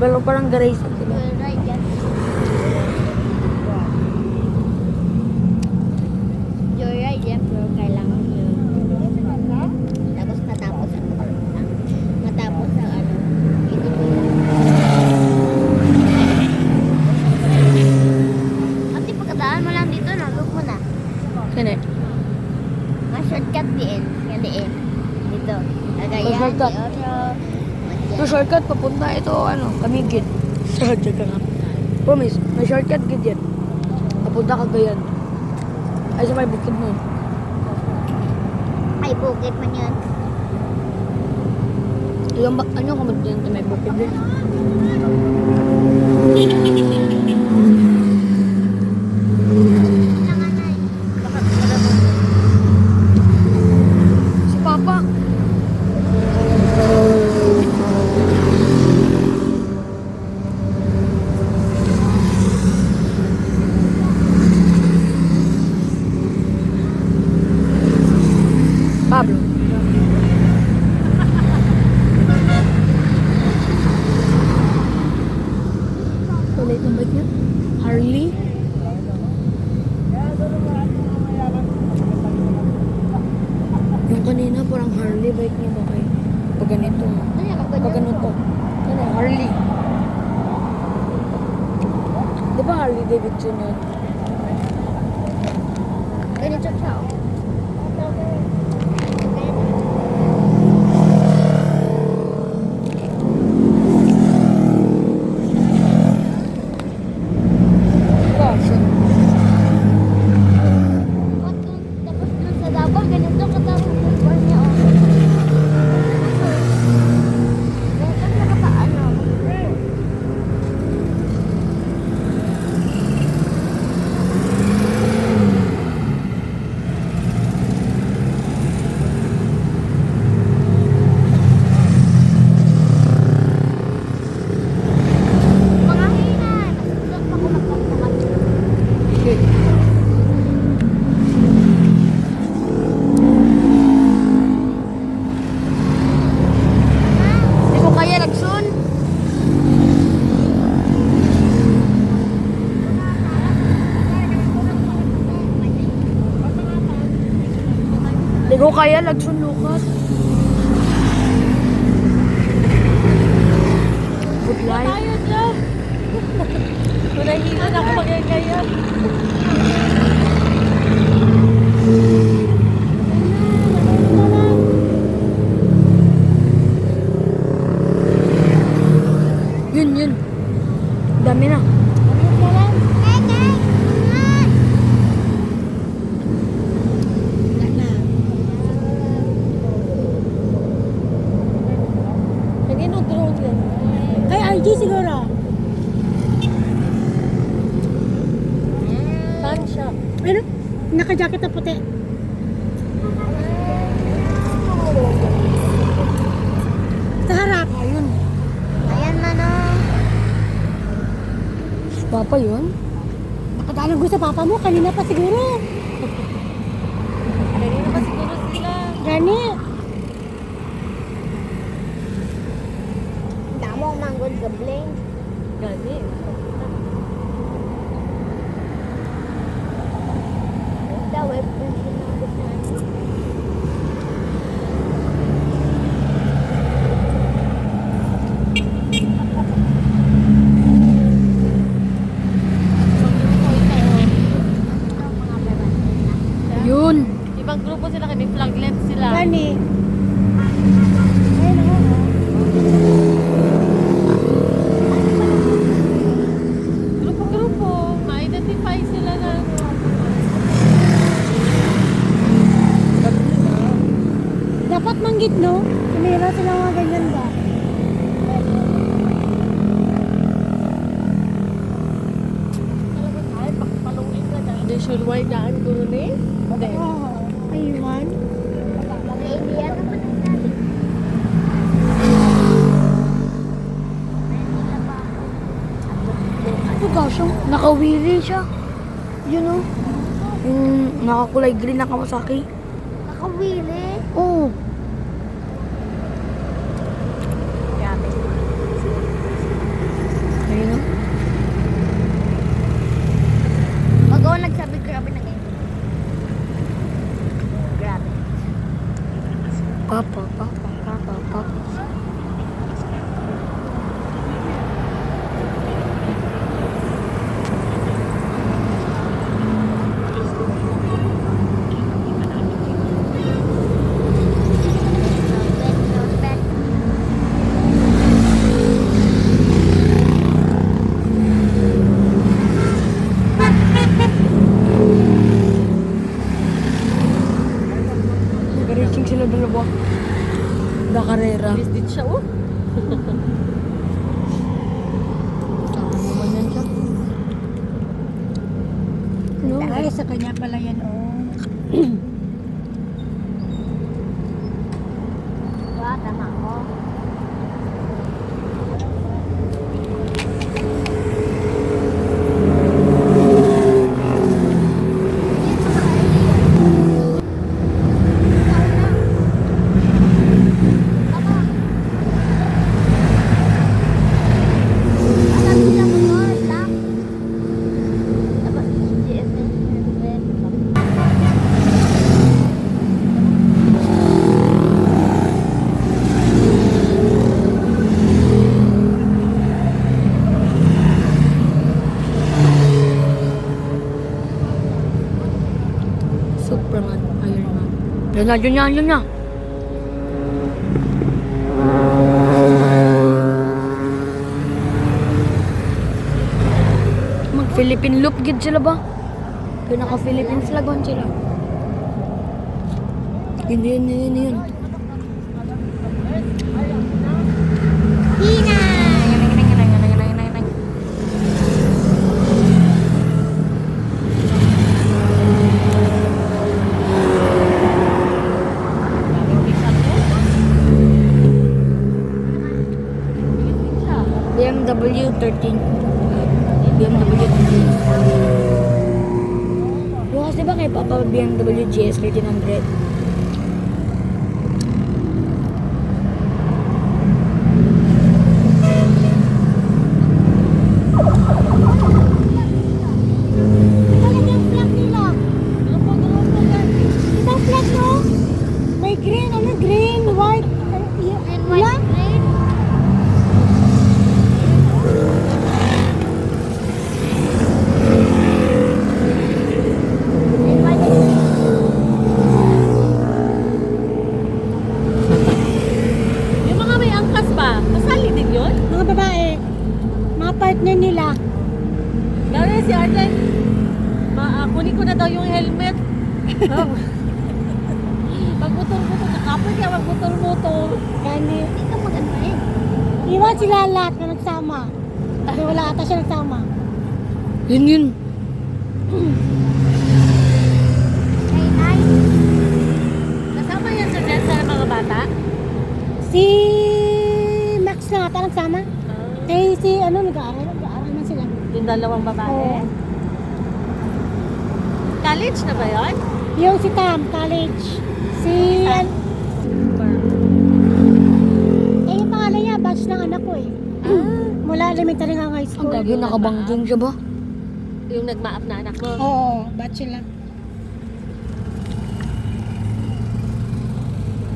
Pero parang garage sila. Right, yan. Joyride yan, pero kailangan yun. Tapos matapos ang matapos ang ano, ito po lang. At pagkadaan mo lang dito, nalog mo na. Kani. Ma-shortcut din. Yan din. Dito. Lagayan, Ma-shortcut. di-oro. May shortcut papunta ito, Kamigit. Shortcut ka nga. Promise, may shortcut gid yan. Papunta Cagayan. Ay, sa may bukid mo. Ay, bukit man yan. Yung ano kamad yan sa may bukid din. Si Papa. Pablo. Kulay itong bike niya. Harley. Yung kanina parang Harley bike niya ba kayo? Pag ganito. Pag ganito. Ano, Harley. Di ba Harley Davidson yun? Ganito siya. Gosh. Tapos dun sa Davao, ganito katapos yung bar niya. Ganito siya kataano. Mga hinan. Nasusunod pa ko magpapakalit. Okay. Hindi ko kaya nagsun. Hindi ko kaya nagsun, Lucas. Good life. Tayo dyan. Nahihilan ako magagaya. Yun. Dami na. Kanino drone yan? Kay RG siguro. Saan siya? Ano? Naka-jacket na puti. Sa harap. Ayun. Ayan na no. Papa yun? Nakadalang ko sa papa mo. Kanina pa siguro. Kanino pa siguro sila? Gani. Damo ang manggod gabling. Gani. The weapon sinabot na. Yun. Ibang grupo sila, kami flaglet sila. Gani. Ayun o. Grupo-grupo, ma-identify sila na. Dapat manggit, no? Sumira sila mga ganyan ba? Hindi sure why daan guro ni? Hindi. Oo. Ayun. Hindi yan naman ang galing. Oh gosh, nakawili siya. Yun o. Yung nakakulay green na Kawasaki. Nakawili. Oo. siya, oh. Tama naman yan siya. No? Ay, sa kanya pala yan, oh. Diba, tama ko. Superman, Iron Man. Yun na. Mag-Philippine loop gid sila ba? Pinaka-Philippine flag on sila. Yun. Hina! BMW 13. BMW 13. Bukas diba kay Papa BMW GS 1300? Talaga yung flag nila. Ibang flag, no? May green, green, white. Green, white, green. Green, white, green. Yung mga may angkas ba? Kasali din yun? Mga babae. Mga partner nila. Gawin si Arlen. Kunin ko na daw yung helmet. Pag-butol-butol, nakapoy kaya mag-butol-butol. Gani. Hindi ka maganda eh. Iwan sila lahat na nagsama. Kasi wala ata siya nagsama. Yun. Ay. Kasama yan sa dyan sa mga bata? Si Max na ata nagsama. Eh, si nag-aaral man sila. Yung dalawang babae? Oo. College na ba yun? Yung si Tam, college. Si... Eh, yung pangalan niya, batch ng anak ko eh. Mula elementary hanggang high Ang school. gagi, nakabangging siya ba? Yung nagmaap na anak mo? Oo, batch sila.